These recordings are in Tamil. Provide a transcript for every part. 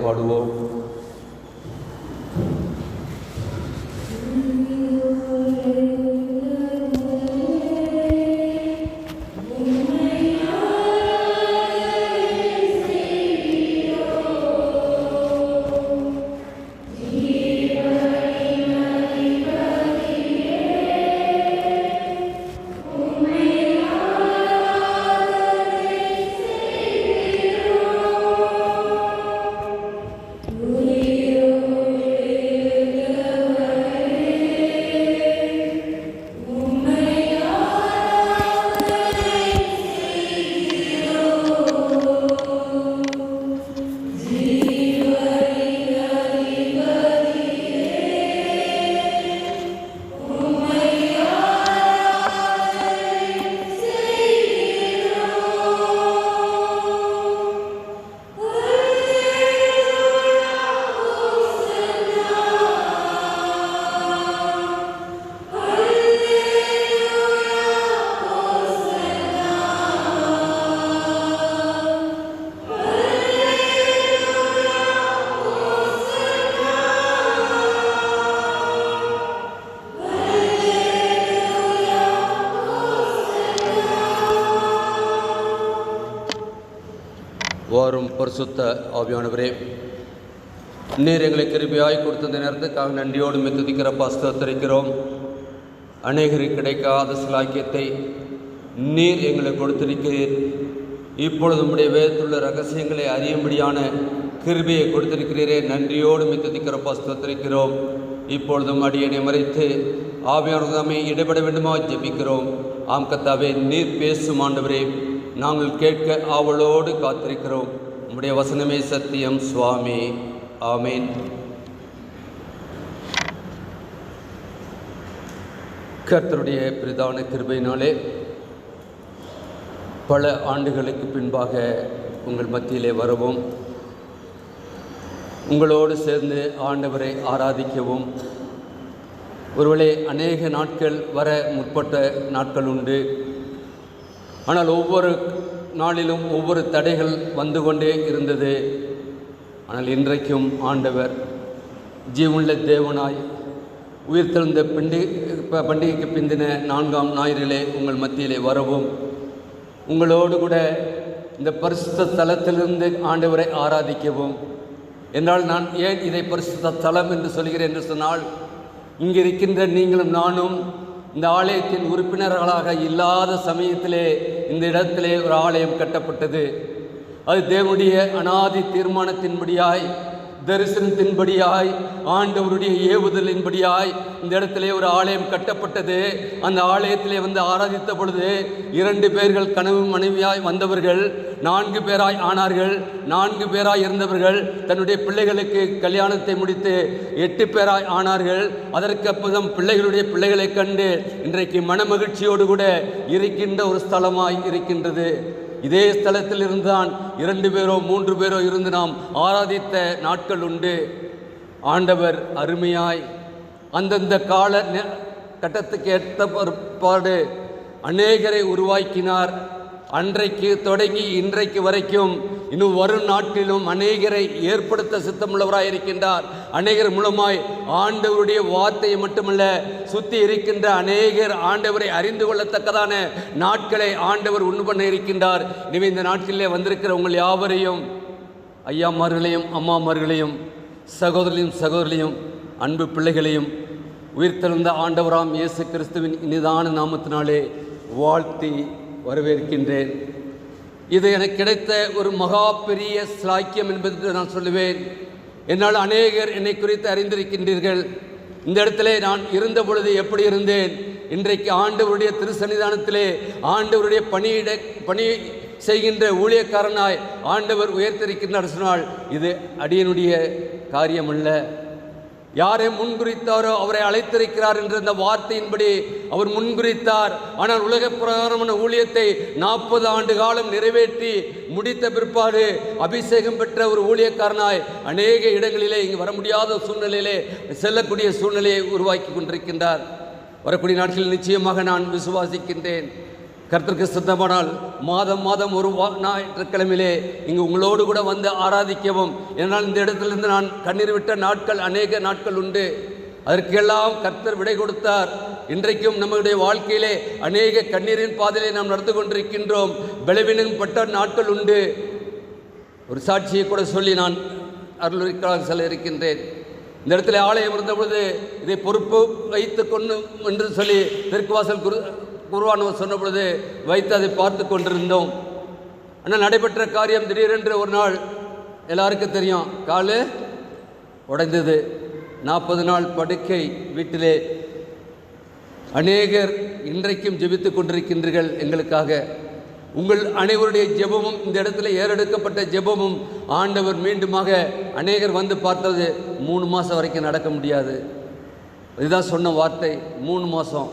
பாடுவோம். வாரும் பரிசுத்த ஆவியானவரே, நீர் எங்களை கிருபையாய் கொடுத்த நேரத்துக்காக நன்றியோடு துதிக்கிற பாஸ்தரிக்கிறோம். அநேகருக்கு கிடைக்காத சிலாக்கியத்தை நீர் எங்களை கொடுத்திருக்கிறீர். இப்பொழுது நம்முடைய வேதத்துள்ள ரகசியங்களை அறியும்படியான கிருபையை கொடுத்திருக்கிறீரே, நன்றியோடு துதிக்கிற பாஸ்தரிக்கிறோம். இப்பொழுதும் அடியனை மறைத்து ஆவியானவர் தாமே இடைபட வேண்டுமா ஜெபிக்கிறோம். ஆம் கர்த்தாவே, நீர் பேசும் ஆண்டவரே, நாங்கள் கேட்க ஆவலோடு காத்திருக்கிறோம். உம்முடைய வசனமே சத்தியம் சுவாமி. ஆமேன். கர்த்தருடைய பிரதான கிருபையினாலே பல ஆண்டுகளுக்கு பின்பாக உங்கள் மத்தியிலே வரவும், உங்களோடு சேர்ந்து ஆண்டவரை ஆராதிக்கவும், ஒருவேளை அநேக நாட்கள் வர முற்பட்ட நாட்கள் உண்டு. ஆனால் ஒவ்வொரு நாளிலும் ஒவ்வொரு தடைகள் வந்து கொண்டே இருந்தது. ஆனால் இன்றைக்கும் ஆண்டவர் ஜீவனுள்ள தேவனாய் உயிர்த்தெழுந்த பண்டிகைக்கு பிந்தின 4ஆம் ஞாயிறிலே உங்கள் மத்தியிலே வரவும், உங்களோடு கூட இந்த பரிசுத்த ஸ்தலத்திலிருந்து ஆண்டவரை ஆராதிக்கவும். என்றால் நான் ஏன் இதை பரிசுத்த ஸ்தலம் என்று சொல்கிறேன் என்று சொன்னால், இங்கே இருக்கின்ற நீங்களும் நானும் இந்த ஆலயத்தின் உறுப்பினர்களாக இல்லாத சமயத்திலே இந்த இடத்திலே ஒரு ஆலயம் கட்டப்பட்டது. அது தேவனுடைய அனாதி தீர்மானத்தின்படியாய், தரிசனத்தின்படியாய், ஆண்டவருடைய ஏவுதலின்படியாய் இந்த இடத்திலே ஒரு ஆலயம் கட்டப்பட்டது. அந்த ஆலயத்திலே வந்து ஆராதித்த பொழுது 2 பேர்கள் கனவு மனைவியாய் வந்தவர்கள் 4 பேராய் ஆனார்கள். 4 பேராய் இருந்தவர்கள் தன்னுடைய பிள்ளைகளுக்கு கல்யாணத்தை முடித்து 8 பேராய் ஆனார்கள். அதற்கு அப்புறம் பிள்ளைகளுடைய பிள்ளைகளை கண்டு இன்றைக்கு மனமகிழ்ச்சியோடு கூட இருக்கின்ற ஒரு ஸ்தலமாய் இருக்கின்றது. இதே ஸ்தலத்தில் இருந்தான் 2 பேரோ 3 பேரோ இருந்து நாம் ஆராதித்த நாட்கள் உண்டு. ஆண்டவர் அருமையாய் அந்தந்த கால கட்டத்துக்கு ஏற்ற பாடு அநேகரை உருவாக்கினார். அன்றைக்கு தொடங்கி இன்றைக்கு வரைக்கும் இன்னும் வரும் நாட்களிலும் அநேகரை ஏற்படுத்த சித்தமுள்ளவராய் இருக்கின்றார். அநேகர் மூலமாய் ஆண்டவருடைய வார்த்தையை மட்டுமல்ல, சுற்றி இருக்கின்ற அநேகர் ஆண்டவரை அறிந்து கொள்ளத்தக்கதான நாட்களை ஆண்டவர் உண்டு பண்ண இருக்கின்றார். எனவே இந்த நாட்களிலே வந்திருக்கிற உங்கள் யாவரையும், ஐயாமார்களையும் அம்மாமார்களையும், சகோதரர்களையும் சகோதரிகளையும், அன்பு பிள்ளைகளையும் உயிர்த்தெழுந்த ஆண்டவராம் இயேசு கிறிஸ்துவின் இனிதான நாமத்தினாலே வாழ்த்தி வரவேற்கின்றேன். இது எனக்கு கிடைத்த ஒரு மகா பெரிய ஸ்லாக்கியம் என்பது நான் சொல்லுவேன். என்னால் அநேகர் என்னை குறித்து அறிந்திருக்கின்றீர்கள். இந்த இடத்திலே நான் இருந்த பொழுது எப்படி இருந்தேன், இன்றைக்கு ஆண்டவருடைய திருசன்னிதானத்திலே ஆண்டவருடைய பணி செய்கின்ற ஊழியக்காரனாய் ஆண்டவர் உயர்த்திருக்கின்றார் சொன்னால் இது அடியனுடைய காரியம் அல்ல. யாரை முன்குறித்தாரோ அவரை அழைத்திருக்கிறார் என்ற இந்த வார்த்தையின்படி அவர் முன்குறித்தார். ஆனால் உலக பிரகாரமான ஊழியத்தை 40 ஆண்டு காலம் நிறைவேற்றி முடித்த பிற்பாடு அபிஷேகம் பெற்ற ஒரு ஊழியக்காரனாய் அநேக இடங்களிலே இங்கு வர முடியாத சூழ்நிலையிலே செல்லக்கூடிய சூழ்நிலையை உருவாக்கி கொண்டிருக்கின்றார். வரக்கூடிய நாட்களில் நிச்சயமாக நான் விசுவாசிக்கின்றேன் கர்த்தருக்கு சித்தமானால் மாதம் ஒரு ஞாயிற்றுக்கிழமையிலே இங்கு உங்களோடு கூட வந்து ஆராதிக்கவும். ஏனால் இந்த இடத்திலிருந்து நான் கண்ணீர் விட்ட நாட்கள் அநேக நாட்கள் உண்டு. அதற்கெல்லாம் கர்த்தர் விடை கொடுத்தார். இன்றைக்கும் நம்முடைய வாழ்க்கையிலே அநேக கண்ணீரின் பாதையிலே நாம் நடந்து கொண்டிருக்கின்றோம். பலவீனப்பட்ட நாட்கள் உண்டு. ஒரு சாட்சியை கூட சொல்லி நான் அருளுரைக்காக செல்ல இருக்கின்றேன். இந்த இடத்துல ஆலயம் இருந்தபொழுது இதை பொறுப்பு வைத்து கொண்டு என்று சொல்லி தெற்குவாசல் குருவானவர் சொன்ன பொழுது வைத்து அதை பார்த்து கொண்டிருந்தோம். ஆனால் நடைபெற்ற காரியம் திடீரென்று ஒரு நாள் எல்லாருக்கும் தெரியும், கால் உடைந்தது. 40 நாள் படுக்கை வீட்டிலே. அநேகர் இன்றைக்கும் ஜெபித்து கொண்டிருக்கின்றீர்கள் எங்களுக்காக. உங்கள் அனைவருடைய ஜெபமும் இந்த இடத்துல ஏறெடுக்கப்பட்ட ஜெபமும் ஆண்டவர் மீண்டுமாக அநேகர் வந்து பார்த்தது 3 மாதம் வரைக்கும் நடக்க முடியாது. இதுதான் சொன்ன வார்த்தை, 3 மாதம்.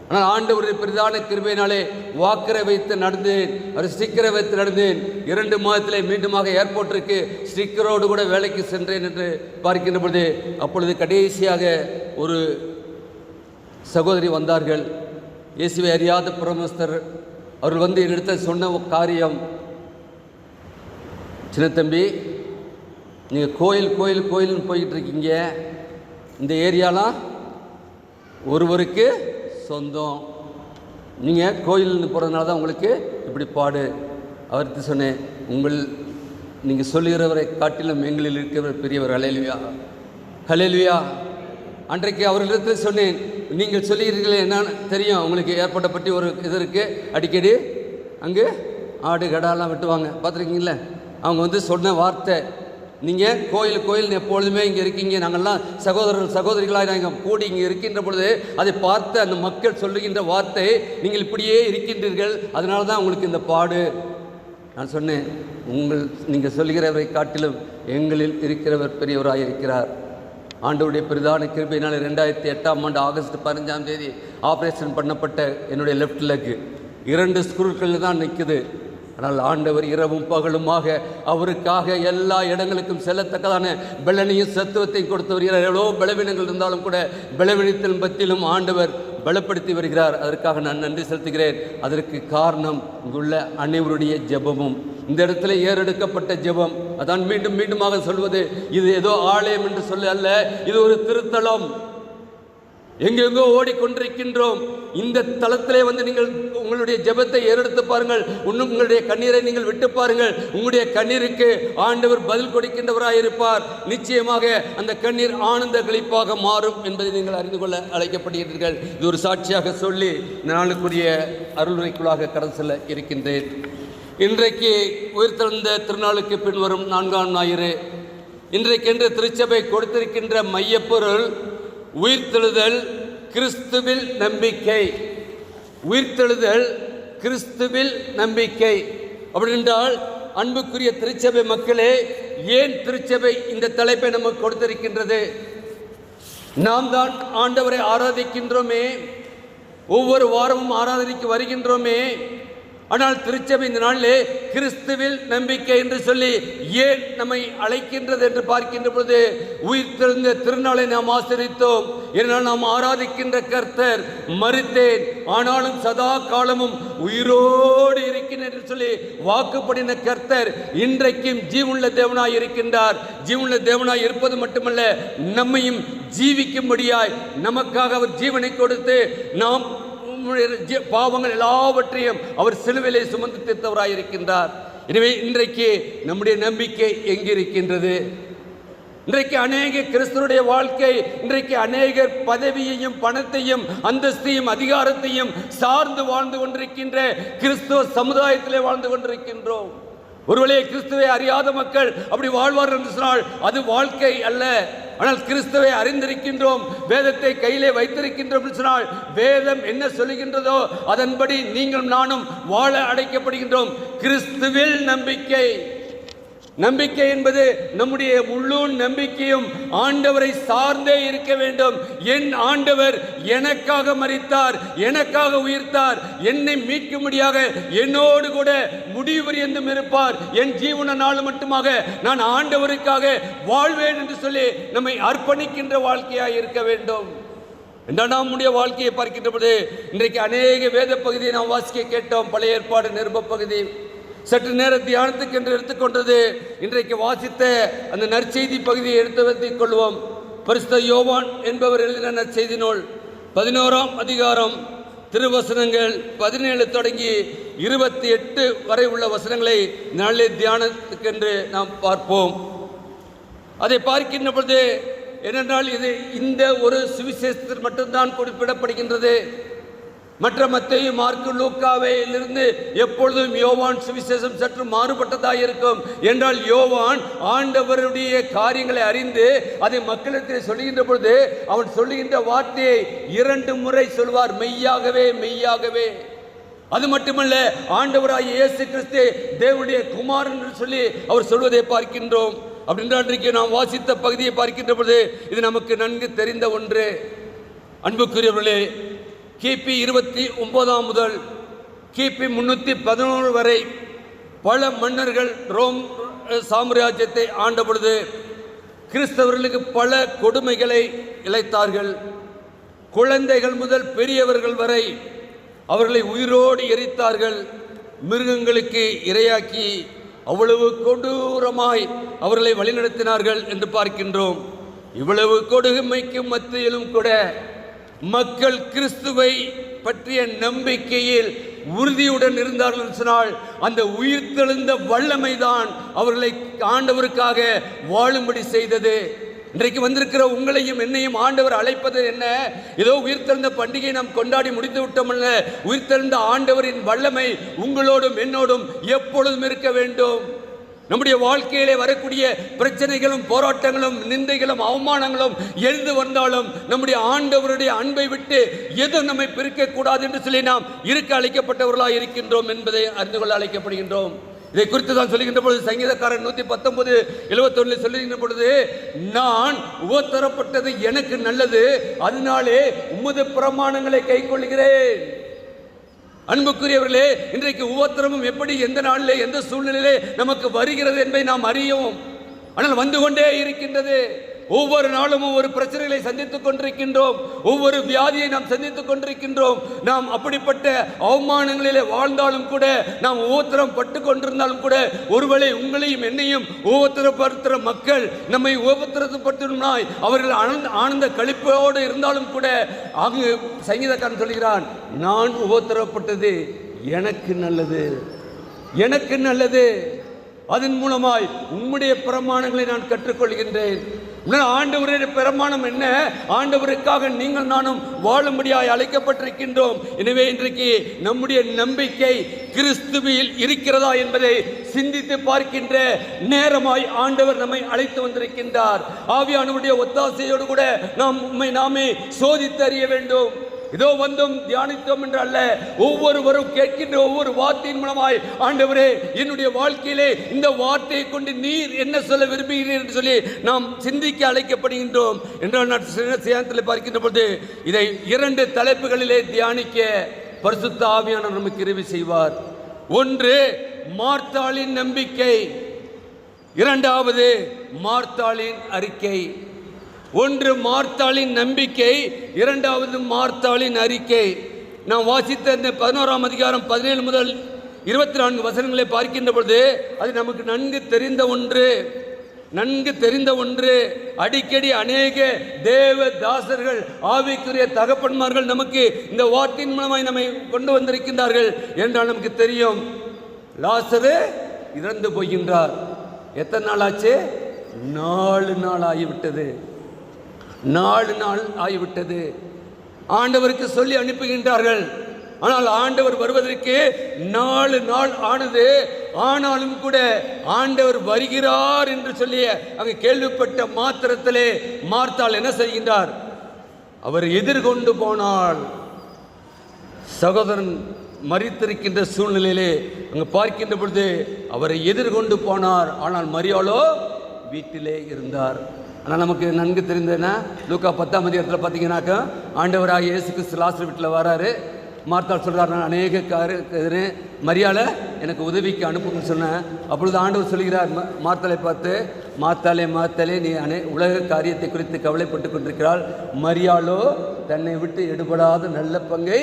ஆனால் ஆண்டவருடைய பிரதான கிருபையினாலே வாக்கரை வைத்து நடந்தேன், ஒரு ஸ்டிக்கரை வைத்து நடந்தேன். 2 மாதத்திலே மீண்டுமாக ஏர்போர்ட்டிற்கு ஸ்டிக்கரோடு கூட வேலைக்கு சென்றேன் என்று பார்க்கின்ற பொழுது அப்பொழுது கடைசியாக ஒரு சகோதரி வந்தார்கள். இயேசுவை அறியாத பிரமஸ்தர். அவர்கள் வந்து என்னிடத்தில் சொன்ன காரியம், சின்ன தம்பி, நீங்கள் கோயில்னு போய்கிட்டு இருக்கீங்க. இந்த ஏரியாலாம் ஒருவருக்கு சொந்தம். நீங்கள் கோயில்னு போகிறதுனால தான் உங்களுக்கு இப்படி பாடு. அவருக்கு சொன்னேன், நீங்கள் சொல்லுகிறவரை காட்டிலும் எங்களில் இருக்கிறவர் பெரியவர். ஹல்லேலூயா, ஹல்லேலூயா. அன்றைக்கு அவர்களிடத்தில் சொன்னேன், நீங்கள் சொல்லுகிறீர்களே என்னன்னு தெரியும், உங்களுக்கு ஏற்பட்ட பற்றி ஒரு இது இருக்குது. அடிக்கடி அங்கே ஆடு கடாலாம் வெட்டுவாங்க, பார்த்துருக்கீங்களே. அவங்க வந்து சொன்ன வார்த்தை, நீங்கள் கோயில் எப்பொழுதுமே இங்கே இருக்கீங்க, நாங்கள்லாம் சகோதரிகளாக நாங்கள் கூடி இங்கே இருக்கின்ற பொழுது அதை பார்த்து அந்த மக்கள் சொல்லுகின்ற வார்த்தை, நீங்கள் இப்படியே இருக்கின்றீர்கள், அதனால தான் உங்களுக்கு இந்த பாடு. நான் சொன்னேன், நீங்கள் சொல்லுகிறவரை காட்டிலும் எங்களில் இருக்கிறவர் பெரியவராக இருக்கிறார். ஆண்டவருடைய பிரதான கிருபையினால் 2008ஆம் ஆண்டு ஆகஸ்ட் 15ஆம் தேதி ஆப்ரேஷன் பண்ணப்பட்ட என்னுடைய லெஃப்ட் லெக் 2 ஸ்க்ரூக்கள் தான் நிற்குது. ஆனால் ஆண்டவர் இரவும் பகலுமாக அவருக்காக எல்லா இடங்களுக்கும் செல்லத்தக்கதான பலனையும் சத்துவத்தையும் கொடுத்தவர். எவ்வளோ பலவீனங்கள் இருந்தாலும் கூட பலவீனத்தின் பத்திலும் ஆண்டவர் பலப்படுத்தி வருகிறார். அதற்காக நான் நன்றி செலுத்துகிறேன். அதற்கு காரணம் இங்குள்ள அனைவருடைய ஜெபமும், இந்த இடத்துல ஏறெடுக்கப்பட்ட ஜெபம். அதான் மீண்டுமாக சொல்வது, இது ஏதோ ஆலயம் என்று சொல்ல அல்ல, இது ஒரு திருத்தலம். எங்கெங்கோ ஓடிக்கொண்டிருக்கின்றோம். இந்த தளத்திலே வந்து நீங்கள் உங்களுடைய ஜெபத்தை ஏறெடுத்து பாருங்கள். உங்களுடைய கண்ணீரை நீங்கள் விட்டு பாருங்கள். உங்களுடைய கண்ணீருக்கு ஆண்டவர் பதில் கொடுக்கின்றவராயிருப்பார். நிச்சயமாக அந்த கண்ணீர் ஆனந்த களிப்பாக மாறும் என்பதை நீங்கள் அறிந்து கொள்ள அழைக்கப்படுகிறீர்கள். இது ஒரு சாட்சியாக சொல்லி இந்த நாளுக்குரிய அருளுரைக்குள்ளாக கடந்து செல்ல இருக்கின்றேன். இன்றைக்கு உயிர்த்தெழுந்த திருநாளுக்கு பின்வரும் 4ஆம் ஞாயிறு. இன்றைக்கென்று திருச்சபை கொடுத்திருக்கின்ற மையப்பொருள் உயிர்த்தெழுதல் கிறிஸ்துவில் நம்பிக்கை. உயிர்த்தெழுதல் கிறிஸ்துவில் நம்பிக்கை. அப்படி என்றால் அன்புக்குரிய திருச்சபை மக்களே, ஏன் திருச்சபை இந்த தலைப்பை நமக்கு கொடுத்திருக்கின்றது? நாம் தான் ஆண்டவரை ஆராதிக்கின்றோமே, ஒவ்வொரு வாரமும் ஆராதனைக்கு வருகின்றோமே. ஆனால் திருச்சபை இந்த நாளிலே கிறிஸ்துவில் நம்பிக்கை என்று சொல்லி ஏன் நம்மை அழைக்கின்றது என்று பார்க்கின்ற பொழுது, உயிர்த்தெழுந்த திருநாளை நாம் ஆசரித்தோம். ஏனால் நாம் ஆராதிக்கின்ற கர்த்தர் மரித்தேன் ஆனாலும் சதா காலமும் உயிரோடு இருக்கின்றேன் என்று சொல்லி வாக்குப்படின கர்த்தர் இன்றைக்கும் ஜீவனுள்ள தேவனாய் இருக்கின்றார். ஜீவனுள்ள தேவனாய் இருப்பது மட்டுமல்ல, நம்மையும் ஜீவிக்கும்படியாய் நமக்காக அவர் ஜீவனை கொடுத்து நாம் பாவங்கள் எல்லாவற்றையும் அவர் சிலுவையிலே சுமந்து தீர்த்தவராயிருக்கின்றார். எனவே இன்றைக்கு நம்முடைய நம்பிக்கை எங்கிருக்கின்றது? இன்றைக்கு அநேக கிறிஸ்தவருடைய வாழ்க்கை, இன்றைக்கு அநேகர் பதவியையும் பணத்தையும் அந்தஸ்தையும் அதிகாரத்தையும் சார்ந்து வாழ்ந்து கொண்டிருக்கின்ற கிறிஸ்துவ சமுதாயத்திலே வாழ்ந்து கொண்டிருக்கின்றோம். ஒருவேளை கிறிஸ்துவை அறியாத மக்கள் அப்படி வாழ்வார்கள் என்று சொன்னால் அது வாழ்க்கை அல்ல. ஆனால் கிறிஸ்துவை அறிந்திருக்கின்றோம், வேதத்தை கையிலே வைத்திருக்கின்றோம் என்று சொன்னால் வேதம் என்ன சொல்லுகின்றதோ அதன்படி நீங்களும் நானும் வாழ அழைக்கப்படுகின்றோம். கிறிஸ்துவில் நம்பிக்கை. நம்பிக்கை என்பது நம்முடைய முழு நம்பிக்கையும் ஆண்டவரை சார்ந்தே இருக்க வேண்டும். என் ஆண்டவர் எனக்காக மரித்தார், எனக்காக உயிர்த்தார், என்னை மீட்கும்படியாக என்னோடு கூட முடிவு பரியந்தம் இருப்பார். என் ஜீவன நாள் மட்டுமாக நான் ஆண்டவருக்காக வாழ்வேன் என்று சொல்லி நம்மை அர்ப்பணிக்கின்ற வாழ்க்கையாக இருக்க வேண்டும். என்றால் நம்முடைய வாழ்க்கையை பார்க்கின்ற பொழுது இன்றைக்கு அநேக வேத பகுதியை நாம் வாசிக்க கேட்டோம். பழைய ஏற்பாடு நிருப பகுதி சற்று நேர தியானத்துக்கு என்று எடுத்துக்கொண்டது. இன்றைக்கு வாசித்த அந்த நற்செய்தி பகுதியை எடுத்து வைத்துக் கொள்வோம். பரிசுத்த யோவான் என்பவர் எழுதின நற்செய்தி நூல் 11ஆம் அதிகாரம் திருவசனங்கள் 17 தொடங்கி 28 வரை உள்ள வசனங்களை நாளே தியானத்துக்கென்று நாம் பார்ப்போம். அதை பார்க்கின்ற பொழுது ஏனென்றால் இது இந்த ஒரு சுவிசேஷத்தில் மட்டும்தான் குறிப்பிடப்படுகின்றது. மற்ற மத்தேயு, மார்க்கு, லூக்காவிலிருந்து எப்பொழுதும் யோவான் சுவிசேஷம் சற்று மாறுபட்டதாக இருக்கும். என்றால் யோவான் ஆண்டவருடைய காரியங்களை அறிந்து அதை மக்களிடத்தில் சொல்லுகின்ற பொழுது அவன் சொல்லுகின்ற வார்த்தையை 2 முறை சொல்வார், மெய்யாகவே மெய்யாகவே. அது மட்டுமல்ல, ஆண்டவராகிய இயேசு கிறிஸ்து தேவனுடைய குமாரன் என்று சொல்லி அவர் சொல்வதை பார்க்கின்றோம். அப்படின்றால் இன்றைக்கு நாம் வாசித்த பகுதியை பார்க்கின்ற பொழுது இது நமக்கு நன்கு தெரிந்த ஒன்று. அன்புக்குரியவர்களே, கிபி 29 முதல் கிபி 311 வரை பல மன்னர்கள் ரோம் சாம்ராஜ்யத்தை ஆண்ட பொழுது கிறிஸ்தவர்களுக்கு பல கொடுமைகளை இழைத்தார்கள். குழந்தைகள் முதல் பெரியவர்கள் வரை அவர்களை உயிரோடு எரித்தார்கள். மிருகங்களுக்கு இரையாக்கி அவ்வளவு கொடூரமாய் அவர்களை வழிநடத்தினார்கள் என்று பார்க்கின்றோம். இவ்வளவு கொடுமைக்கு மத்தியிலும் கூட மக்கள் கிறிஸ்துவை பற்றிய நம்பிக்கையில் உறுதியுடன் இருந்தார்கள் என்று சொன்னால் அந்த உயிர்த்தெழுந்த வல்லமைதான் அவர்களை ஆண்டவருக்காக வாழும்படி செய்தது. இன்றைக்கு வந்திருக்கிற உங்களையும் என்னையும் ஆண்டவர் அழைப்பது என்ன? ஏதோ உயிர்த்தெழுந்த பண்டிகையை நாம் கொண்டாடி முடித்து விட்டோமல்ல. உயிர்த்தெழுந்த ஆண்டவரின் வல்லமை உங்களோடும் என்னோடும் எப்பொழுதும் இருக்க வேண்டும். நம்முடைய வாழ்க்கையிலே வரக்கூடிய பிரச்சனைகளும் போராட்டங்களும் நிந்தைகளும் அவமானங்களும் எழுந்து வந்தாலும் நம்முடைய ஆண்டவருடைய அன்பை விட்டு எதுவும் நம்மை பிரிக்கக்கூடாது என்று சொல்லி நாம் இருக்க அழைக்கப்பட்டவர்களாக இருக்கின்றோம் என்பதை அறிந்து கொள்ள அழைக்கப்படுகின்றோம். இதை குறித்து தான் சொல்லுகின்ற பொழுது சங்கீதக்காரன் 119:71 சொல்லுகின்ற பொழுது, நான் உபத்திரப்பட்டது எனக்கு நல்லது, அதனாலே உமது பிரமாணங்களை கை கொள்கிறேன். அன்புக்குரியவர்களே, இன்றைக்கு உபத்திரமும் எப்படி எந்த நாளிலே எந்த சூழ்நிலையிலே நமக்கு வருகிறது என்பதை நாம் அறியோம். ஆனால் வந்து கொண்டே இருக்கின்றது. ஒவ்வொரு நாளும் ஒவ்வொரு பிரச்சனைகளை சந்தித்துக் கொண்டிருக்கின்றோம். ஒவ்வொரு வியாதியை நாம் சந்தித்துக் கொண்டிருக்கின்றோம். நாம் அப்படிப்பட்ட அவமானங்களிலே வாழ்ந்தாலும் கூட, நாம் உபத்திரம் பட்டு கொண்டிருந்தாலும் கூட, ஒருவேளை உங்களையும் என்னையும் உபத்திரப்படுத்துகிற மக்கள் நம்மை உபத்திரப்படுத்தினாய் அவர்கள் ஆனந்த களிப்போடு இருந்தாலும் கூட, அங்கு சங்கீதக்காரன் சொல்கிறான், நான் உபத்திரப்பட்டது எனக்கு நல்லது, எனக்கு நல்லது. அதன் மூலமாய் உம்முடைய பிரமாணங்களை நான் கற்றுக்கொள்கின்றேன். ஆண்டவருடைய பிரமாணம் என்ன? ஆண்டவருக்காக நீங்கள் நானும் வாழும்படியாய் அழைக்கப்பட்டிருக்கின்றோம். எனவே இன்றைக்கு நம்முடைய நம்பிக்கை கிறிஸ்துவில் இருக்கிறதா என்பதை சிந்தித்து பார்க்கின்ற நேரமாய் ஆண்டவர் நம்மை அழைத்து வந்திருக்கின்றார். ஆவியானவருடைய ஒத்தாசையோடு கூட நாம் உம்மை நாமே சோதித்து அறிய வேண்டும். இதோ வந்தோம் தியானித்தோம் என்று அல்ல, ஒவ்வொருவரும் கேட்கின்ற ஒவ்வொரு வார்த்தையின் மூலமாய், ஆண்டவரே என்னுடைய வாழ்க்கையிலே இந்த வார்த்தையை கொண்டு நீர் என்ன சொல்ல விரும்புகிறீர் என்று சொல்லி நாம் சிந்திக்க அழைக்கப்படுகின்றோம். என்றால் நான் சேனத்தில் பார்க்கின்ற பொழுது இதை 2 தலைப்புகளிலே தியானிக்க பரிசுத்த ஆவியானவர் நமக்கு கிருபை செய்வார். ஒன்று மார்த்தாளின் நம்பிக்கை, இரண்டாவது மார்த்தாளின் அறிக்கை. ஒன்று மார்த்தாளின் நம்பிக்கை, இரண்டாவது மார்த்தாளின் அறிக்கை. நாம் வாசித்த இந்த 11ஆம் அதிகாரம் 17 முதல் 24 வசனங்களை பார்க்கின்ற பொழுது அது நமக்கு நன்கு தெரிந்த ஒன்று. அடிக்கடி அநேக தேவ தாசர்கள், ஆவிக்குரிய தகப்பன்மார்கள் நமக்கு இந்த வார்த்தையின் மூலமாய் நம்மை கொண்டு வந்திருக்கின்றார்கள் என்றால் நமக்கு தெரியும். லாசரு இறந்து போகின்றார். எத்தனை நாள் ஆச்சு? 4 நாள் ஆகிவிட்டது. 4 நாள் ஆகிவிட்டது. ஆண்டவருக்கு சொல்லி அனுப்புகின்றார்கள். ஆனால் ஆண்டவர் வருவதற்கு 4 நாள் ஆனது. ஆனாலும் கூட ஆண்டவர் வருகிறார் என்று சொல்லி அங்கு கேள்விப்பட்ட மாத்திரத்திலே மார்த்தாள் என்ன செய்கின்றார்? அவர் எதிர்கொண்டு போனாள். சகோதரன் மரித்திருக்கின்ற சூழ்நிலையிலே அங்கு பார்க்கின்ற பொழுது அவரை எதிர்கொண்டு போனார். ஆனால் மரியாளோ வீட்டிலே இருந்தார். ஆனால் நமக்கு நன்கு தெரிந்ததுன்னா லூக்கா 10ஆம் அதிகாரத்தில் பார்த்தீங்கன்னாக்கா ஆண்டவராக இயேசு கிறிஸ்து லாசரு வீட்டில் வராரு. மார்த்தாள் சொல்கிறார், நான் அநேக காரியம் மரியாதை எனக்கு உதவிக்கு அனுப்புன்னு சொன்னேன். அப்பொழுது ஆண்டவர் சொல்கிறார் மார்த்தாளை பார்த்து, மார்த்தாளே மார்த்தாளே, நீ உலக காரியத்தை குறித்து கவலைப்பட்டு கொண்டிருக்கிறாள், மரியாளோ தன்னை விட்டு எடுபடாத நல்ல பங்கை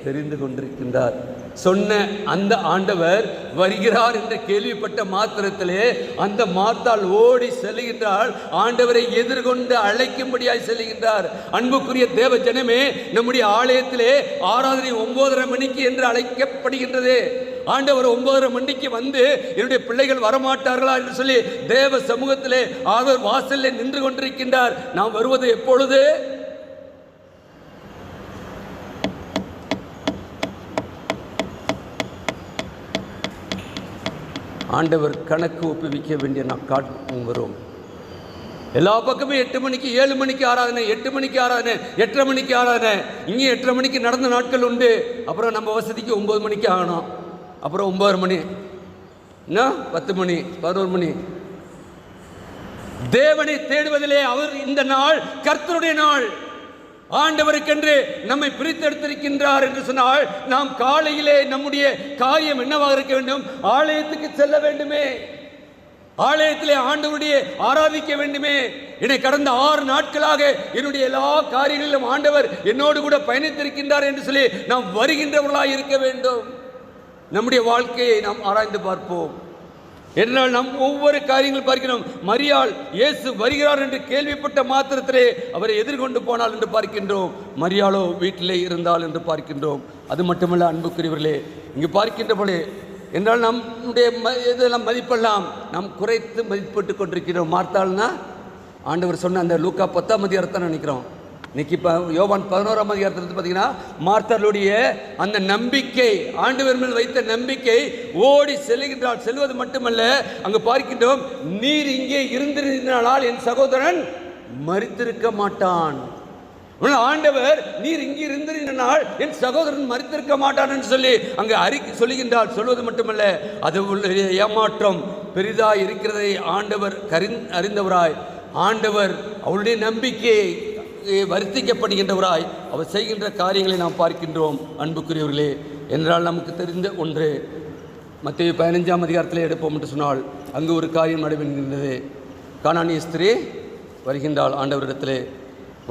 தெரிந்து கொண்டிருக்கின்றார். சொன்ன அந்த ஆண்டவர் வருகிறார் என்று கேள்விப்பட்ட மாத்திரத்திலே அந்த மார்த்தாள் ஓடி செல்கின்றாள், ஆண்டவரை எதிர்கொண்டு அழைக்கும்படியாய் செல்கின்றார். அன்புக்குரிய தேவ ஜனமே, நம்முடைய ஆலயத்திலே ஆராதனை 9:30 மணிக்கு என்று அழைக்கப்படுகின்றது. ஆண்டவர் 9:30 மணிக்கு வந்து என்னுடைய பிள்ளைகள் வரமாட்டார்களா என்று சொல்லி தேவ சமூகத்திலே அவர் வாசலில் நின்று கொண்டிருக்கின்றார். நாம் வருவது எப்பொழுது? ஆண்டவர் கணக்கு ஒப்புவிக்க வேண்டிய நாட்கள் வரும். எல்லா பக்கமும் 8 மணிக்கு 7 மணிக்கு ஆராதனை, 8 மணிக்கு ஆராதனை, 8:30 மணிக்கு ஆராதனை. இங்கே 8:30 மணிக்கு நடந்த நாட்கள் உண்டு. அப்புறம் நம்ம வசதிக்கு 9 மணிக்கு ஆகணும். அப்புறம் 9:30 மணி, என்ன 10 மணி, 11 மணி. தேவனை தேடுவதிலே அவர் இந்த நாள் கர்த்தருடைய நாள். ஆண்டவருக்கென்று நம்மை பிரித்தெடுத்திருக்கின்றார் என்று சொன்னால் நாம் காலையிலே நம்முடைய காரியம் என்னவாக இருக்க வேண்டும்? ஆலயத்துக்கு செல்ல வேண்டுமே, ஆலயத்திலே ஆண்டவருடைய ஆராதிக்க வேண்டுமே. என்னை கடந்த 6 நாட்களாக என்னுடைய எல்லா காரியங்களிலும் ஆண்டவர் என்னோடு கூட பயணித்திருக்கின்றார் என்று சொல்லி நாம் வருகின்றவர்களாக இருக்க வேண்டும். நம்முடைய வாழ்க்கையை நாம் ஆராய்ந்து பார்ப்போம். என்றால் நாம் ஒவ்வொரு காரியங்கள் பார்க்கிறோம். மரியாள் இயேசு வருகிறார் என்று கேள்விப்பட்ட மாத்திரத்திலே அவரை எதிர்கொண்டு போனாள் என்று பார்க்கின்றோம். மரியாளோ வீட்டிலே இருந்தாள் என்று பார்க்கின்றோம். அது மட்டுமல்ல அன்புக்குரியவர்களே, இங்கு பார்க்கின்ற போலே என்றால் நம்முடைய இதெல்லாம் மதிப்பெல்லாம் நாம் குறைத்து மதிப்பிட்டு கொண்டிருக்கிறோம். மார்த்தாள்னா ஆண்டவர் சொன்ன அந்த லூக்கா 10ஆம் அதிகாரத்தை நினைக்கிறோம். இன்னைக்கு இப்போ யோவான் 11ஆம் அதிகாரத்தில் பார்த்தீங்கன்னா மார்த்தாளுடைய அந்த நம்பிக்கை, ஆண்டவர் மேல் வைத்த நம்பிக்கை ஓடி செல்கின்றாள். செல்வது மட்டுமல்ல, அங்கு பார்க்கின்றோம், நீர் இங்கே இருந்திருந்தால் என் சகோதரன் மரித்திருக்க மாட்டான். ஆண்டவர் நீர் இங்கே இருந்திருந்தால் என் சகோதரன் மரித்திருக்க மாட்டான் என்று சொல்லி அங்கு அறிக்கை சொல்லுகின்றார். சொல்வது மட்டுமல்ல, அது ஏமாற்றம் பெரிதாய் இருக்கிறதை ஆண்டவர் அறிந்தவராய், ஆண்டவர் அவளுடைய நம்பிக்கையை வருத்திக்கப்படுகின்றவராய் அவர் செய்கின்ற காரியங்களை நாம் பார்க்கின்றோம். அன்புக்குரியவர்களே, என்றால் நமக்கு தெரிந்த ஒன்று, மத்தேயு 15ஆம் அதிகாரத்தில் எடுப்போம் என்று சொன்னால் அங்கு ஒரு காரியம் நடைபெறுகின்றது. கானானிய ஸ்திரீ வருகின்றாள் ஆண்டவரிடத்திலே.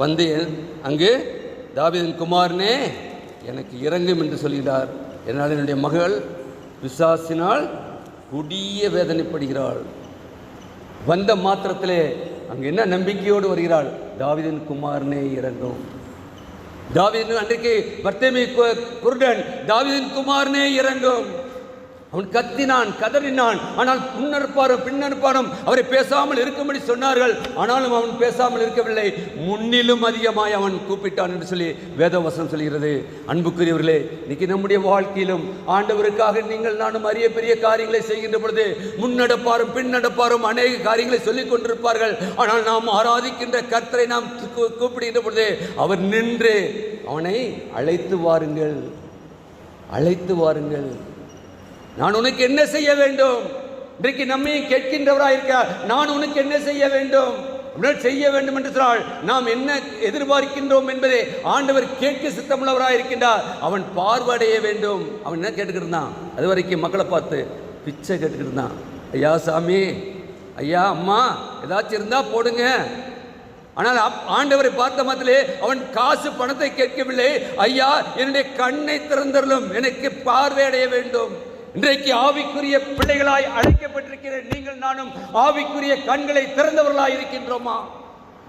வந்து அங்கு தாவீதின் குமாரனே எனக்கு இறங்கும் என்று சொல்கிறார். என்னால் என்னுடைய மகள் பிசாசினால் கொடிய வேதனைப்படுகிறாள். வந்த மாத்திரத்திலே அங்கு என்ன நம்பிக்கையோடு வருகிறாள்? தாவீதின் குமாரனே இறங்கும். தாவீது அன்றைக்கு பர்த்தேமை குருடன், தாவீதின் குமாரனே இறங்கும். அவன் கத்தினான், கதறினான். ஆனால் பின்னறுப்பாரும் அவரை பேசாமல் இருக்கும்படி சொன்னார்கள். ஆனாலும் அவன் பேசாமல் இருக்கவில்லை. முன்னிலும் அதிகமாய் அவன் கூப்பிட்டான் என்று சொல்லி வேதவசனம் சொல்கிறது. அன்புக்குரியவர்களே, இன்னைக்கு நம்முடைய வாழ்க்கையிலும் ஆண்டவருக்காக நீங்கள் நானும் அரிய பெரிய காரியங்களை செய்கின்ற பொழுது முன்னடப்பாரும் பின்னடப்பாரும் அநேக காரியங்களை சொல்லிக் கொண்டிருப்பார்கள். ஆனால் நாம் ஆராதிக்கின்ற கர்த்தரை நாம் கூப்பிடுகின்ற பொழுது அவர் நின்று அவனை அழைத்து வாருங்கள், அழைத்து வாருங்கள், நான் உனக்கு என்ன செய்ய வேண்டும்? இன்றைக்கு நம்மை கேட்கின்றவராயிருக்கார், நான் உனக்கு என்ன செய்ய வேண்டும்? செய்ய வேண்டும் என்று சொன்னால் நாம் என்ன எதிர்பார்க்கின்றோம் என்பதை ஆண்டவர் கேட்க சித்தமுள்ளவராயிருக்கின்றார். அவன் பார்வையடைய வேண்டும். அவன் என்ன கேட்டுக்கிட்டு இருந்தான்? அது வரைக்கும் மக்களை பார்த்து பிச்சை கேட்டுக்கிட்டு இருந்தான். ஐயா சாமி, ஐயா அம்மா, ஏதாச்சும் இருந்தா போடுங்க. ஆனால் ஆண்டவரை பார்த்த மாத்திலே அவன் காசு பணத்தை கேட்கவில்லை. ஐயா என்னுடைய கண்ணை திறந்தருளும், எனக்கு பார்வையடைய வேண்டும். இன்றைக்கு ஆவிக்குரிய பிள்ளைகளாய் அழைக்கப்பட்டிருக்கிற நீங்கள் நானும் ஆவிக்குரிய கண்களை திறந்தவர்களாய் இருக்கின்றோமா?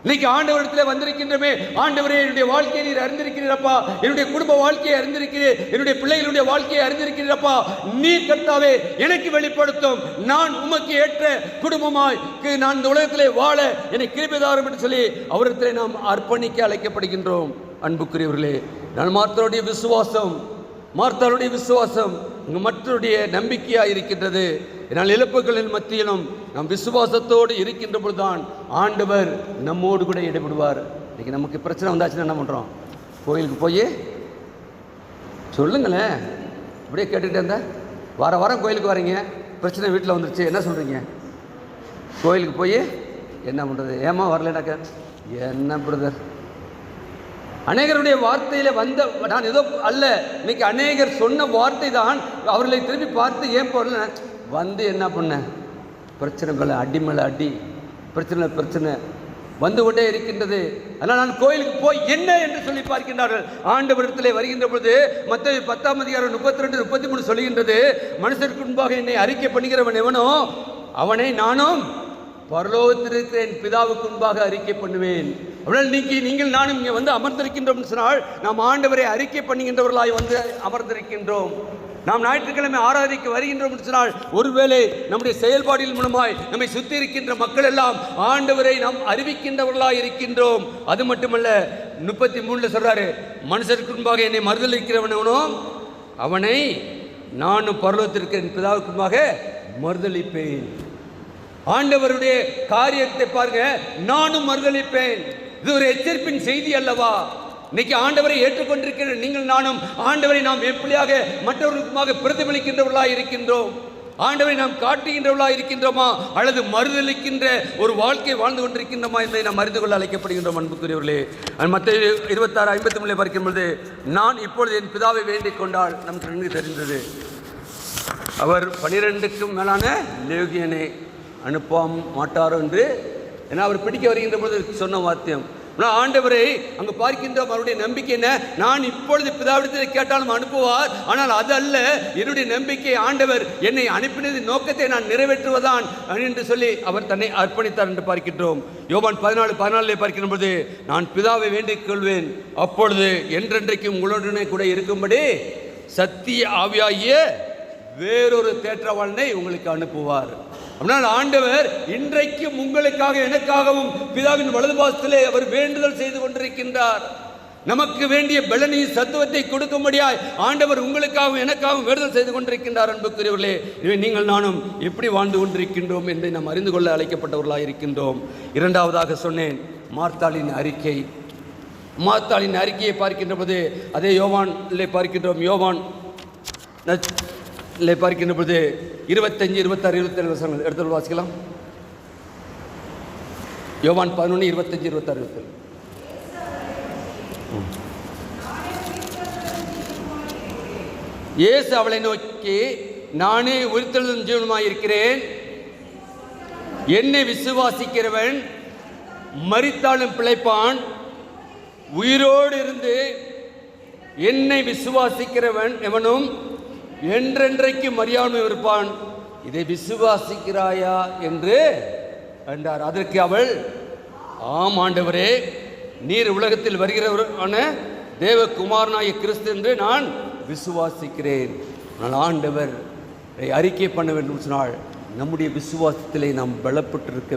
இன்னைக்கு ஆண்டவரிடத்தில் வந்திருக்கின்றமே, ஆண்டவரே என்னுடைய வாழ்க்கையை நீர் அறிந்திருக்கிறீரப்பா, என்னுடைய குடும்ப வாழ்க்கையை அறிந்திருக்கிறேன், என்னுடைய பிள்ளைகளுடைய வாழ்க்கையை அறிந்திருக்கிறீரப்பா, நீர் கர்த்தாவே எனக்கு வெளிப்படுத்தும், நான் உமக்கு ஏற்ற குடும்பமாய் நான் இந்த உலகத்திலே வாழ என்னை கிருபை தாரும் என்று சொல்லி அவரிடத்தில் நாம் அர்ப்பணிக்க அழைக்கப்படுகின்றோம். அன்புக்குரியவர்களே, நான் மார்த்தாளுடைய விசுவாசம் மற்றவருடைய நம்பிக்கையாக இருக்கின்றது. என்னால் இழப்புகளின் மத்தியிலும் நாம் விசுவாசத்தோடு இருக்கின்ற பொழுதுதான் ஆண்டவர் நம்மோடு கூட இடைபடுவார். இன்னைக்கு நமக்கு பிரச்சனை வந்தாச்சுன்னா என்ன பண்ணுறோம்? கோயிலுக்கு போய் சொல்லுங்களேன், இப்படியே கேட்டுக்கிட்டே இருந்தா வாரம் கோயிலுக்கு வரீங்க, பிரச்சனை வீட்டில் வந்துருச்சு, என்ன சொல்கிறீங்க? கோயிலுக்கு போய் என்ன பண்ணுறது? ஏமா வரலனாக்க என்ன பிரதர் அநேகருடைய வார்த்தையில வந்த நான் ஏதோ அல்ல, இன்னைக்கு அநேகர் சொன்ன வார்த்தை தான் அவர்களை திரும்பி பார்த்து ஏன் போறல வந்து என்ன பண்ண பிரச்சனை மேலே அடி மேலே அடி, பிரச்சனை வந்து கொண்டே இருக்கின்றது. அதனால் நான் கோயிலுக்கு போய் என்ன என்று சொல்லி பார்க்கின்றார்கள். ஆண்டவரிடத்திலே வருகின்ற பொழுது மத்தேயு 10:32-33 சொல்லுகின்றது, மனுஷருக்கு முன்பாக என்னை அறிக்கை பண்ணுகிறவன் எவனோ அவனை நானும் பரலோகத்தில் இருக்கிற என் பிதாவுக்கு முன்பாக அறிக்கை பண்ணுவேன். அப்படினால் நீங்கள் நானும் இங்கே வந்து அமர்ந்திருக்கின்றோம் சொன்னால் நாம் ஆண்டவரை அறிக்கை பண்ணுகின்றவர்களாய் வந்து அமர்ந்திருக்கின்றோம். நாம் ஞாயிற்றுக்கிழமை ஆராதிக்க வருகின்றோம் என்று சொன்னால் ஒருவேளை நம்முடைய செயல்பாடுகள் மூலமாய் நம்மை சுற்றி இருக்கின்ற மக்கள் எல்லாம் ஆண்டவரை நாம் அறிவிக்கின்றவர்களாய் இருக்கின்றோம். அது மட்டுமல்ல, 33 சொல்றாரு, மனுஷருக்கு முன்பாக என்னை மறுதலிக்கிறவனோ அவனை நானும் பரலோகத்திற்கு என் பிதாவுக்கு முன்பாக மறுதலிப்பேன். ஆண்டவருடைய காரியத்தை பாருங்க, நானும் மறுதலிப்பேன். இது ஒரு எச்சரிப்பின் செய்தி அல்லவா? இன்னைக்கு ஆண்டவரை ஏற்றுக்கொண்டிருக்கிற நீங்கள் நானும் ஆண்டவரை நாம் எப்படியாக மற்றவர்களுக்குமாக பிரதிபலிக்கின்றவர்களாக இருக்கின்றோம்? ஆண்டவரை நாம் காட்டுகின்றவர்களாக இருக்கின்றோமா, அல்லது மறுதலிக்கின்ற ஒரு வாழ்க்கை வாழ்ந்து கொண்டிருக்கின்றோமா என்பதை நாம் அறிந்து கொள்ள அழைக்கப்படுகின்றோம். அன்புக்குரியவர்களே, மத்தேயு 26:53 பார்க்கும்பொழுது, நான் இப்பொழுது என் பிதாவை வேண்டிக் கொண்டால் நமக்கு நன்கு தெரிந்தது, அவர் 12க்கும் மேலான லேகியனை அனுப்ப மாட்டாரோ என்று ஏன்னா அவர் பிடிக்க வருகின்ற பொழுது சொன்ன வாத்தியம். ஆண்டவரை அங்கு பார்க்கின்றோம். அவருடைய நம்பிக்கை என்ன? நான் இப்பொழுது பிதாவிடத்தில் கேட்டாலும் அனுப்புவார், ஆனால் அது அல்ல என்னுடைய நம்பிக்கை. ஆண்டவர் என்னை அனுப்பினது நோக்கத்தை நான் நிறைவேற்றுவதான் என்று சொல்லி அவர் தன்னை அர்ப்பணித்தார் என்று பார்க்கின்றோம். யோவான் 14:14 பார்க்கின்ற பொழுது, நான் பிதாவை வேண்டிக் கொள்வேன், அப்பொழுது என்றென்றைக்கும் உங்களுடனே கூட இருக்கும்படி சத்திய ஆவியாகிய வேறொரு தேற்றவாளனை உங்களுக்கு அனுப்புவார். அப்படினால் ஆண்டவர் இன்றைக்கும் உங்களுக்காக எனக்காகவும் பிதாவின் வலது பாசத்திலே அவர் வேண்டுதல் செய்து கொண்டிருக்கின்றார். நமக்கு வேண்டிய பலனையும் சத்துவத்தை கொடுக்கும்படியாய் ஆண்டவர் உங்களுக்காகவும் எனக்காகவும் வேண்டுதல் செய்து கொண்டிருக்கின்றார். அன்புக்குரியவர்களே, இவை நீங்கள் நானும் எப்படி வாழ்ந்து கொண்டிருக்கின்றோம் என்பதை நாம் அறிந்து கொள்ள அழைக்கப்பட்டவர்களாக இருக்கின்றோம். இரண்டாவதாக சொன்னேன், மார்த்தாளின் அறிக்கை. மார்த்தாளின் அறிக்கையை பார்க்கின்ற போது அதே யோவானிலே பார்க்கின்றோம். யோவான் பார்க்கின்ற பொழுது 25, 26, 27 வசனங்கள் எடுத்து வாசிக்கலாம். யோவான் 11, 25, 26, 27. இயேசு அவளை நோக்கி, நானே உயிர்த்தெழுதலும் ஜீவனுமாயிருக்கிறேன், என்னை விசுவாசிக்கிறவன் மரித்தாலும் பிழைப்பான், உயிரோடு இருந்து என்னை விசுவாசிக்கிறவன் எவனும் என்றென்றைக்கு மரியாதை இருப்பான், இதை விசுவாசிக்கிறாயா என்று என்றார். அதற்கு அவள், ஆம் ஆண்டவரே, நீர் உலகத்தில் வருகிறவரான தேவகுமாரனாகிய கிறிஸ்து என்று நான் விசுவாசிக்கிறேன். ஆனால் ஆண்டவர் அறிக்கை பண்ண வேண்டும் சொன்னால் நம்முடைய விசுவாசத்திலே நாம் பலப்பட்டிருக்க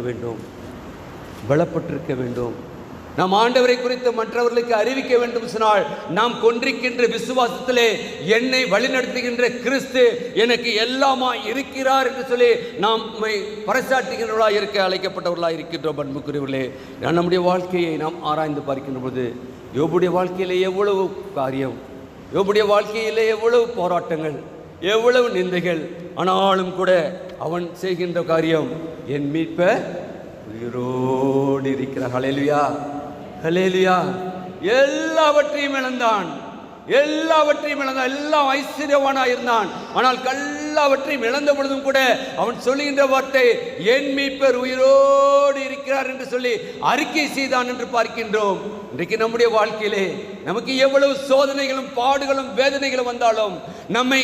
வேண்டும். நாம் ஆண்டவரை குறித்து மற்றவர்களுக்கு அறிவிக்க வேண்டும் சொன்னால் நாம் கொண்டிருக்கின்ற விசுவாசத்திலே என்னை வழிநடத்துகின்ற கிறிஸ்து எனக்கு எல்லாமா இருக்கிறார் என்று சொல்லி நாம் பறைசாற்றுகின்றவர்களாக இருக்க அழைக்கப்பட்டவர்களாக இருக்கின்றோம். அன்புக்குரியவர்களே, நம்முடைய வாழ்க்கையை நாம் ஆராய்ந்து பார்க்கின்ற போது யோபுடைய வாழ்க்கையிலே எவ்வளவு காரியம், யோபுடைய வாழ்க்கையிலே எவ்வளவு போராட்டங்கள், எவ்வளவு நிந்தைகள், ஆனாலும் கூட அவன் செய்கின்ற காரியம், என் மீட்பர் உயிரோடு இருக்கிறார். ஹல்லேலூயா, ஹல்லேலூயா. எல்லாவற்றையும் இழந்தான், எல்லாம் ஐஸ்வர்யவானாக இருந்தான். ஆனால் எல்லாவற்றையும் இழந்த பொழுதும் கூட அவன் சொல்லுகின்ற வார்த்தை, என் மீட்பர் உயிரோடு இருக்கிறார் என்று சொல்லி அறிக்கை செய்தான் என்று பார்க்கின்றோம். இன்றைக்கு நம்முடைய வாழ்க்கையிலே நமக்கு எவ்வளவு சோதனைகளும் பாடுகளும் வேதனைகளும் வந்தாலும் நம்மை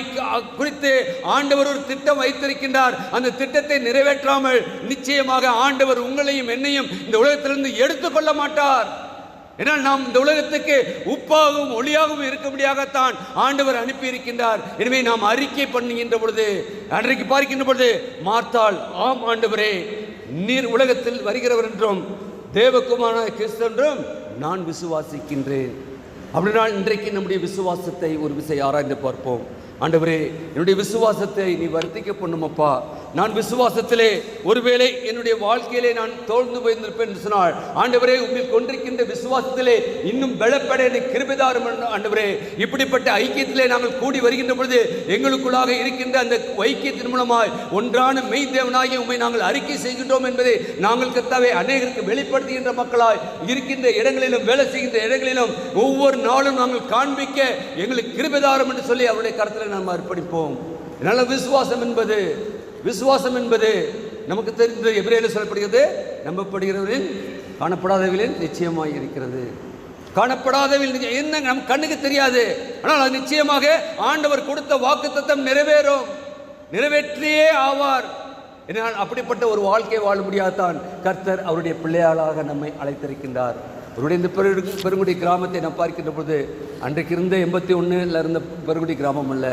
குறித்து ஆண்டவர் ஒரு திட்டம் வைத்திருக்கின்றார். அந்த திட்டத்தை நிறைவேற்றாமல் நிச்சயமாக ஆண்டவர் உங்களையும் என்னையும் இந்த உலகத்திலிருந்து எடுத்துக்கொள்ள மாட்டார். ஏனால் நாம் இந்த உலகத்துக்கு உப்பாகவும் ஒளியாகவும் இருக்கும்படியாகத்தான் ஆண்டவர் அனுப்பி இருக்கின்றார். எனவே நாம் அறிக்கை பண்ணுகின்ற பொழுது, அன்றைக்கு பார்க்கின்ற பொழுது, மார்த்தாள், ஆம் ஆண்டவரே, நீர் உலகத்தில் வருகிறவர் என்றும் தேவகுமாரனாகிய கிறிஸ்து என்றும் நான் விசுவாசிக்கின்றேன். அப்படினால் இன்றைக்கு நம்முடைய விசுவாசத்தை ஒரு விசை ஆராய்ந்து பார்ப்போம். ஆண்டவரே, என்னுடைய விசுவாசத்தை நீ வர்த்திக்க பண்ணுமப்பா, நான் விசுவாசத்திலே ஒருவேளை என்னுடைய வாழ்க்கையிலே நான் தோல்ந்து போயிருந்திருப்பேன் என்று சொன்னால், ஆண்டவரே உம்மில் கொண்டிருக்கின்ற விசுவாசத்திலே இன்னும் பலப்பட எனக்கு கிருபை தாரும் ஆண்டவரே. இப்படிப்பட்ட ஐக்கியத்திலே நாங்கள் கூடி வருகின்ற பொழுது எங்களுக்குள்ளாக இருக்கின்ற அந்த ஐக்கியத்தின் மூலமாய் ஒன்றான மெய் தேவனாகிய உம்மை நாங்கள் அறிக்கை செய்கின்றோம் என்பதை நாங்கள் கர்த்தாவே அநேகருக்கு வெளிப்படுத்துகின்ற மக்களாய் இருக்கின்ற இடங்களிலும் வேலை செய்கின்ற இடங்களிலும் ஒவ்வொரு நாளும் நாங்கள் காண்பிக்க எங்களுக்கு கிருபை தாரும் என்று சொல்லி அவருடைய கருத்தில் நாம் அர்ப்பணிப்போம். அதனால விசுவாசம் என்பது நமக்கு தெரிந்த எபிரேயரில் சொல்லப்படுகிறது, நம்பப்படுகிறவரில் காணப்படாதவர்களில் நிச்சயமாய் இருக்கிறது. காணப்படாதவர்கள் என்ன நம் கண்ணுக்கு தெரியாது, ஆனால் அது நிச்சயமாக ஆண்டவர் கொடுத்த வாக்குத்தத்தம் நிறைவேற்றியே ஆவார். என்னால் அப்படிப்பட்ட ஒரு வாழ்க்கை வாழ முடியாதான் கர்த்தர் அவருடைய பிள்ளையாளாக நம்மை அழைத்திருக்கின்றார். அவருடைய இந்த பெருங்குடி கிராமத்தை நாம் பார்க்கின்ற பொழுது அன்றைக்கு இருந்த 81 இருந்த பெருங்குடி கிராமம் அல்ல,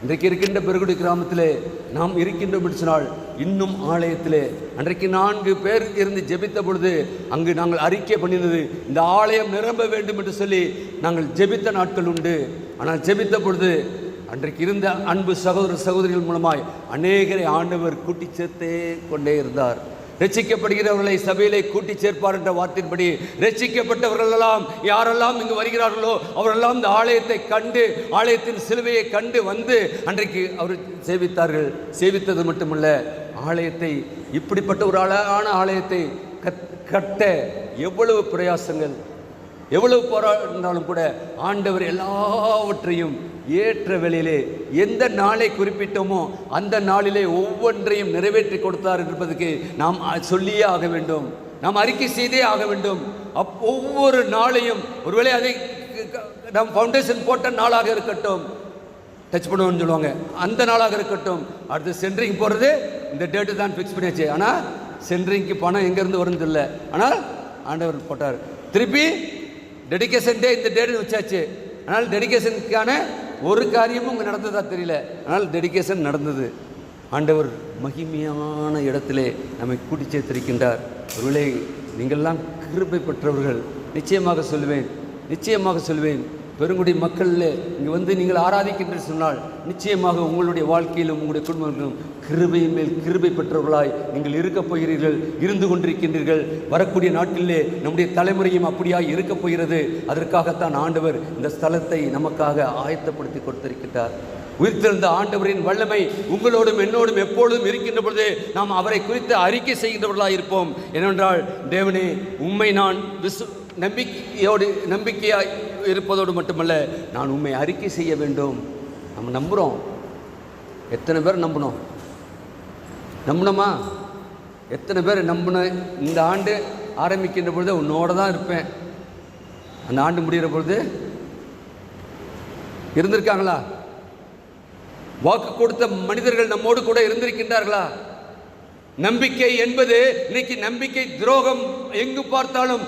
இன்றைக்கு இருக்கின்ற பெருங்குடி கிராமத்திலே நாம் இருக்கின்றோம் என்று சொன்னால், இன்னும் ஆலயத்திலே அன்றைக்கு 4 பேர் இருந்து ஜெபித்த பொழுது அங்கு நாங்கள் அறிக்கை பண்ணினது, இந்த ஆலயம் நிரம்ப வேண்டும் என்று சொல்லி நாங்கள் ஜெபித்த நாட்கள் உண்டு. ஆனால் ஜெபித்த பொழுது அன்றைக்கு இருந்த அன்பு சகோதர சகோதரிகள் மூலமாய் அநேகரை ஆண்டவர் கூட்டி சேர்த்தே கொண்டே இருந்தார். ரட்சிக்கப்படுகிறவர்களை சபையிலே கூட்டி சேர்ப்பார் என்ற வார்த்தையின்படி ரட்சிக்கப்பட்டவர்களெல்லாம் யாரெல்லாம் இங்கு வருகிறார்களோ அவரெல்லாம் இந்த ஆலயத்தை கண்டு, ஆலயத்தின் சிலுவையை கண்டு வந்து அன்றைக்கு அவர் சேவித்தார்கள். சேவித்தது மட்டுமல்ல, ஆலயத்தை இப்படிப்பட்ட ஒரு அழகான ஆலயத்தை கட்ட எவ்வளவு பிரயாசங்கள், எவ்வளவு போராடினாலும் கூட ஆண்டவர் எல்லாவற்றையும் ஏற்ற வேளையிலே எந்த நாளை குறிப்பிட்டோமோ அந்த நாளிலே ஒவ்வொன்றையும் நிறைவேற்றி கொடுத்தார் என்பதற்கு நாம் சொல்லியே ஆக வேண்டும், நாம் அறிக்கை செய்தே ஆக வேண்டும். ஒவ்வொரு நாளையும் ஒருவேளை அதை நாம் ஃபவுண்டேஷன் போட்ட நாளாக இருக்கட்டும், டச் பண்ணுவோம்னு சொல்லுவாங்க, அந்த நாளாக இருக்கட்டும். அடுத்து சென்ட்ரிங் போகிறது இந்த டேட்டு தான் ஃபிக்ஸ் பண்ணியாச்சு. ஆனால் சென்ட்ரிங்க்கு பணம் எங்கேருந்து வரும்னு இல்லை, ஆனால் ஆண்டவர் போட்டார். திருப்பி டெடிகேஷன் டே இந்த டேட்டு வச்சாச்சு. ஆனால் டெடிகேஷனுக்கான ஒரு காரியமும் இங்கே நடந்ததா தெரியல, ஆனால் டெடிகேஷன் நடந்தது. ஆண்டவர் மகிமையான இடத்திலே நம்மை கூட்டி சேர்த்திருக்கின்றார். ஒருவேளை நீங்கள்லாம் கிருபை பெற்றவர்கள், நிச்சயமாக சொல்வேன் பெருங்குடி மக்களில் இங்கே வந்து நீங்கள் ஆராதிக்கின்ற சொன்னால் நிச்சயமாக உங்களுடைய வாழ்க்கையிலும் உங்களுடைய குடும்பங்களும் கிருபையின் மேல் கிருபை பெற்றவர்களாய் நீங்கள் இருக்கப் போகிறீர்கள், இருந்து கொண்டிருக்கின்றீர்கள். வரக்கூடிய நாட்களிலே நம்முடைய தலைமுறையும் அப்படியாய் இருக்கப் போகிறது. அதற்காகத்தான் ஆண்டவர் இந்த ஸ்தலத்தை நமக்காக ஆயத்தப்படுத்தி கொடுத்திருக்கின்றார். உயிர்த்தெழுந்த ஆண்டவரின் வல்லமை உங்களோடும் என்னோடும் எப்பொழுதும் இருக்கின்ற பொழுது நாம் அவரை குறித்து அறிக்கை செய்கின்றவர்களாக இருப்போம். ஏனென்றால் தேவனே உம்மை நான் நம்பிக்கையாய் இருப்பதோடு மட்டுமல்ல, நான் உண்மை அறிக்கை செய்ய வேண்டும். நம்ம நம்புகிறோம். எத்தனை பேர் நம்பினோமா? எத்தனை பேர் நம்பின? இந்த ஆண்டு ஆரம்பிக்கின்ற பொழுது உன்னோட தான் இருப்பேன், அந்த ஆண்டு முடிகிற பொழுது இருந்திருக்காங்களா? வாக்கு கொடுத்த மனிதர்கள் நம்மோடு கூட இருந்திருக்கின்றார்களா? நம்பிக்கை என்பது இன்னைக்கு நம்பிக்கை துரோகம் எங்கு பார்த்தாலும்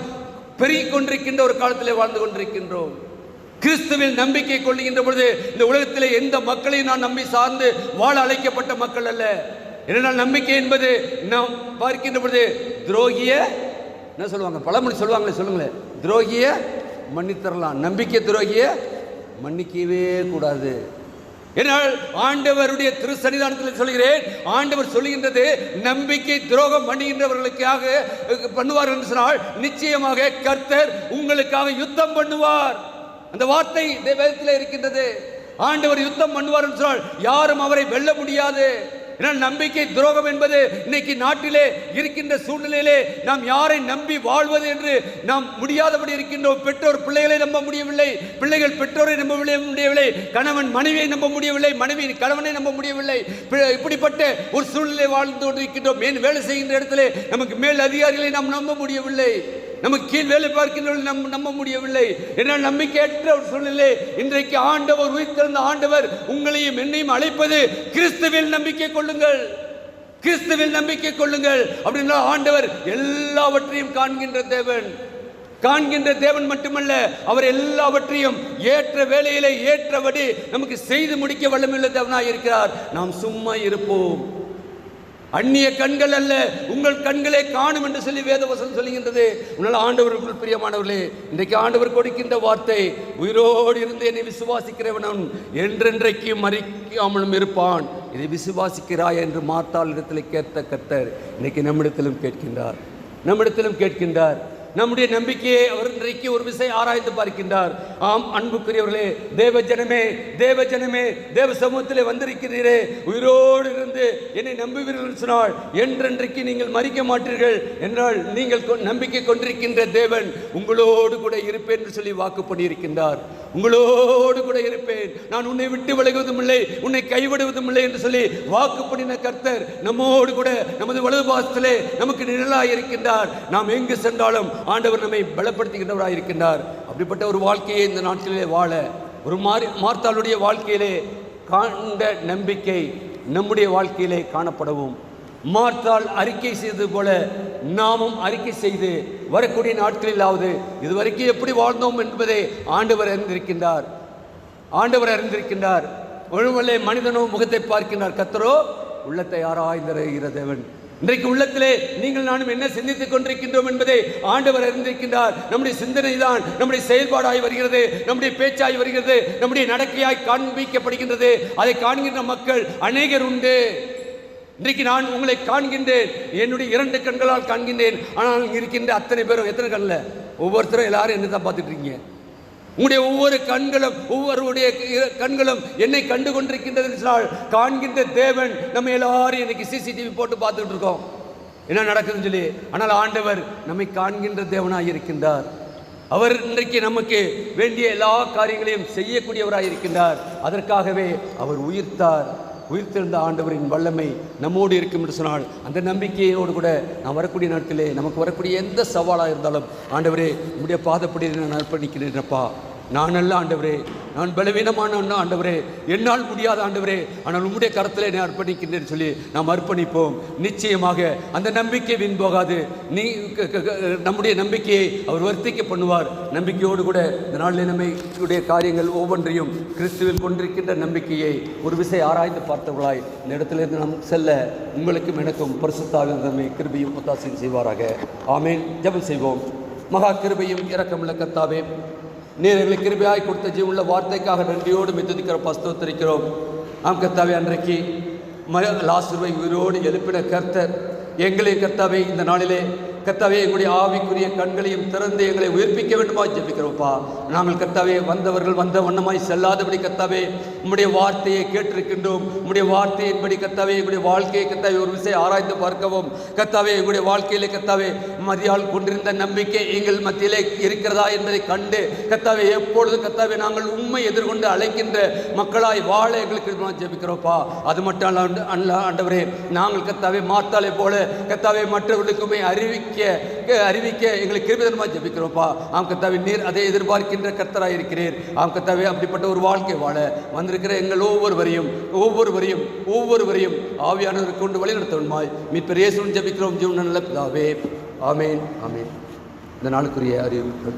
பெருகிக் கொண்டிருக்கின்ற ஒரு காலத்திலே வாழ்ந்து கொண்டிருக்கின்றோம். கிறிஸ்துவில் நம்பிக்கை கொள்ளுகின்ற பொழுது இந்த உலகத்திலே எந்த மக்களையும் நான் நம்பி சார்ந்து வாழ அழைக்கப்பட்ட மக்கள் அல்ல. ஏனென்றால் நம்பிக்கை என்பது நாம் பார்க்கின்ற பொழுது துரோகிய என்ன சொல்லுவாங்க, பழமொழி சொல்லுங்களேன், துரோகிய மன்னித்தரலாம், நம்பிக்கை துரோகிய மன்னிக்கவே கூடாது. என்னால் ஆண்டவருடைய திருசன்னிதானத்தில் சொல்கிறேன், ஆண்டவர் சொல்லுகின்றது நம்பிக்கை துரோகம் பண்ணுகின்றவர்களுக்காக பண்ணுவார் என்று சொன்னால் நிச்சயமாக கர்த்தர் உங்களுக்காக யுத்தம் பண்ணுவார். அந்த வார்த்தை வேதத்தில் இருக்கின்றது. ஆண்டவர் யுத்தம் பண்ணுவார் என்று சொன்னால் யாரும் அவரை வெல்ல முடியாது. ஏனால் நம்பிக்கை துரோகம் என்பது இன்னைக்கு நாட்டிலே இருக்கின்ற சூழ்நிலையிலே நாம் யாரை நம்பி வாழ்வது என்று நாம் முடியாதபடி இருக்கின்றோம். பெற்றோர் பிள்ளைகளை நம்ப முடியவில்லை, பிள்ளைகள் பெற்றோரை நம்ப முடியவில்லை, கணவன் மனைவியை நம்ப முடியவில்லை, மனைவி கணவனை நம்ப முடியவில்லை. இப்படிப்பட்ட ஒரு சூழ்நிலை வாழ்ந்து கொண்டிருக்கின்றோம். ஏன் வேலை செய்கின்ற இடத்துல நமக்கு மேல் அதிகாரிகளை நாம் நம்ப முடியவில்லை, நமக்கு கீழ் வேலை பார்க்கின்றவர்கள் நம்ப முடியவில்லை. என்னால் நம்பிக்கையற்ற ஒரு சூழ்நிலை. இன்றைக்கு ஆண்டவர், உயிர்த்தெழுந்த ஆண்டவர் உங்களையும் என்னையும் அழைப்பது கிறிஸ்துவில் நம்பிக்கை கொள்ளுங்கள், கிறிஸ்துவில் நம்பிக்கை கொள்ளுங்கள். அப்படின்னா ஆண்டவர் எல்லாவற்றையும் காண்கின்ற தேவன் மட்டுமல்ல, அவர் எல்லாவற்றையும் ஏற்ற வேளையிலே ஏற்றபடி நமக்கு செய்து முடிக்க வல்லமையுள்ள தேவனாய் இருக்கிறார். நாம் சும்மா இருப்போம். அந்நிய கண்கள் அல்ல, உங்கள் கண்களே காணும் என்று சொல்லி வேதவசனம் சொல்லுகின்றது. உன்னால் ஆண்டவருக்குள் பிரியமானவர்களே, இன்றைக்கு ஆண்டவர் கொடுக்கின்ற வார்த்தை, உயிரோடு இருந்து என்னை விசுவாசிக்கிறவனும் என்றென்றைக்கு மறிக்காமலும் இருப்பான், இதை விசுவாசிக்கிறாய் என்று மார்த்தாள் இடத்தில் கேட்ட கர்த்தர் இன்னைக்கு நம்மிடத்திலும் கேட்கின்றார். நம்முடைய நம்பிக்கையை அவர் இன்றைக்கு ஒரு விஷயம் ஆராய்ந்து பார்க்கின்றார். ஆம் அன்புக்குரியவர்களே, தேவ ஜனமே தேவ சமூகத்திலே வந்திருக்கிறீரே, உயிரோடு இருந்து என்னை நம்புவீர்கள் சொன்னால் என்றென்றைக்கு நீங்கள் மறிக்க மாட்டீர்கள் என்றால் நீங்கள் நம்பிக்கை கொண்டிருக்கின்ற தேவன் உங்களோடு கூட இருப்பேன் என்று சொல்லி வாக்கு பண்ணியிருக்கின்றார். உங்களோடு கூட இருப்பேன், நான் உன்னை விட்டு விலகுவதும் இல்லை, உன்னை கைவிடுவதும் இல்லை என்று சொல்லி வாக்கு பண்ணின கர்த்தர் நம்மோடு கூட நமது வலது பாசத்திலே நமக்கு நிழலாக இருக்கின்றார். நாம் எங்கு சென்றாலும் ஆண்டவர் நம்மை பலப்படுத்துகின்றவராக இருக்கின்றார். அப்படிப்பட்ட ஒரு வாழ்க்கையை இந்த நாட்களிலே வாழ, ஒரு மார்த்தாளுடைய வாழ்க்கையிலே காண்ட நம்பிக்கை நம்முடைய வாழ்க்கையிலே காணப்படவும், மார்த்தாள் அறிக்கை செய்தது போல நாமும் அறிக்கை செய்து வரக்கூடிய நாட்களிலாவது இதுவரைக்கும் எப்படி வாழ்ந்தோம் என்பதை ஆண்டவர் அறிந்திருக்கின்றார். ஒருவளே மனிதனோ முகத்தை பார்க்கின்றார், கர்த்தரோ உள்ளத்தை ஆராய்ந்திருக்கிற தேவன். இன்றைக்கு உள்ளத்திலே நீங்கள் நானும் என்ன சிந்தித்துக் கொண்டிருக்கின்றோம் என்பதை ஆண்டவர் அறிந்திருக்கின்றார். நம்முடைய சிந்தனை தான் நம்முடைய செயல்பாடாய் வருகிறது, நம்முடைய பேச்சாய் வருகிறது, நம்முடைய நடக்கையாய் காண்பிக்கப்படுகின்றது. அதை காண்கின்ற மக்கள் அநேகர் உண்டு. இன்றைக்கு நான் உங்களை காண்கின்றேன், என்னுடைய 2 கண்களால் காண்கின்றேன். ஆனால் இருக்கின்ற அத்தனை பேரும் எத்தனை கண்ணில்? ஒவ்வொருத்தரும் எல்லாரும் என்ன தான் பார்த்துட்டு இருக்கீங்க? உங்களுடைய ஒவ்வொருவருடைய கண்களும் என்னை கண்டு கொண்டிருக்கின்றது என்றால் காண்கின்ற தேவன் நம்ம எல்லாரும் இன்னைக்கு சிசிடிவி போட்டு பார்த்துட்டு இருக்கோம் என்ன நடக்குதுன்னு சொல்லி. ஆனால் ஆண்டவர் நம்மை காண்கின்ற தேவனாக இருக்கின்றார். அவர் இன்றைக்கு நமக்கு வேண்டிய எல்லா காரியங்களையும் செய்யக்கூடியவராக இருக்கின்றார். அதற்காகவே அவர் உயிர்த்தெழுந்த ஆண்டவரின் வல்லமை நம்மோடு இருக்கும் என்று சொன்னால் அந்த நம்பிக்கையோடு கூட நாம் வரக்கூடிய நாட்களே நமக்கு வரக்கூடிய எந்த சவாலாக இருந்தாலும், ஆண்டவரே உம்முடைய பாதப்படி நான் அர்ப்பணிக்கிறேனப்பா, நான் அல்ல ஆண்டவரே, நான் பலவீனமான ஆண்டவரே, என்னால் முடியாத ஆண்டவரே, ஆனால் உம்முடைய கரத்தில் என்னை அர்ப்பணிக்கின்றேன் சொல்லி நாம் அர்ப்பணிப்போம். நிச்சயமாக அந்த நம்பிக்கை வீண் போகாது. நம்முடைய நம்பிக்கையை அவர் வர்த்திக்க பண்ணுவார். நம்பிக்கையோடு கூட இந்த நாளில் நம்முடைய காரியங்கள் ஒவ்வொன்றையும் கிறிஸ்துவில் கொண்டிருக்கின்ற நம்பிக்கையை ஒரு விசை ஆராய்ந்து பார்த்தவர்களாய் இந்த இடத்திலிருந்து நாம் செல்ல உங்களுக்கும் எனக்கும் பரிசுத்த நம்மை கிருபையும் ஒத்தாசையும் செய்வாராக. ஆமேன். ஜெபம் செய்வோம். மகா கிருபையும் இரக்கமுள்ள கர்த்தாவே, நீர் எங்களுக்கு கிருபையாய் கொடுத்த ஜீவனுள்ள வார்த்தைக்காக நன்றியோடு மெதுதிக்கிறோம், ஸ்தோத்திரிக்கிறோம். ஆம் கர்த்தாவே, அன்றைக்கு லாசருவை உயிரோடு எழுப்பின கர்த்தர் எங்களை கர்த்தாவே இந்த நாளிலே கர்த்தாவே எங்களுடைய ஆவிக்குரிய கண்களையும் திறந்து எங்களை உயிர்ப்பிக்க வேண்டுமா ஜெபிக்கிறோம்ப்பா. நாங்கள் கர்த்தாவே வந்தவர்கள் வந்த வண்ணமாய் செல்லாதபடி கர்த்தாவே உம்முடைய வார்த்தையை கேட்டிருக்கின்றோம். உம்முடைய வார்த்தையின்படி கர்த்தாவே எங்களுடைய வாழ்க்கையை கர்த்தாவே ஒரு விஷயம் ஆராய்ந்து பார்க்கவும் கர்த்தாவே எங்களுடைய வாழ்க்கையிலே கர்த்தாவே மதியால் கொண்டிருந்த நம்பிக்கை எங்கள் மத்தியிலே இருக்கிறதா என்பதை கண்டு கர்த்தாவே எப்பொழுதும் கர்த்தாவே நாங்கள் உண்மை எதிர்கொண்டு அழைக்கின்ற மக்களாய் வாழ எங்களுக்கு ஜெபிக்கிறோம்ப்பா. அது மட்டும் அல்ல ஆண்டவரே, நாங்கள் கர்த்தாவே மார்த்தாளை போல கர்த்தாவே மற்றவர்களுக்குமே அறிவிக்க எங்களுக்கு கிருபைதனமாக ஜெபிக்கிறோம்ப்பா. ஆம் கர்த்தாவே, நீர் அதை எதிர்பார்க்கின்ற கர்த்தராக இருக்கிறீர். ஆம் கர்த்தாவே, அப்படிப்பட்ட ஒரு வாழ்க்கை வாழ வந்திருக்கிற எங்கள் ஒவ்வொருவரையும் ஆவியானவருக்கு கொண்டு வழிநடத்தவனுமாய் மீட்பர் இயேசுவின் ஜெபிக்கிறோம் ஜீவன் நல்ல பிதாவே. ஆமேன். இந்த நாளுக்குரிய அறிவிப்பு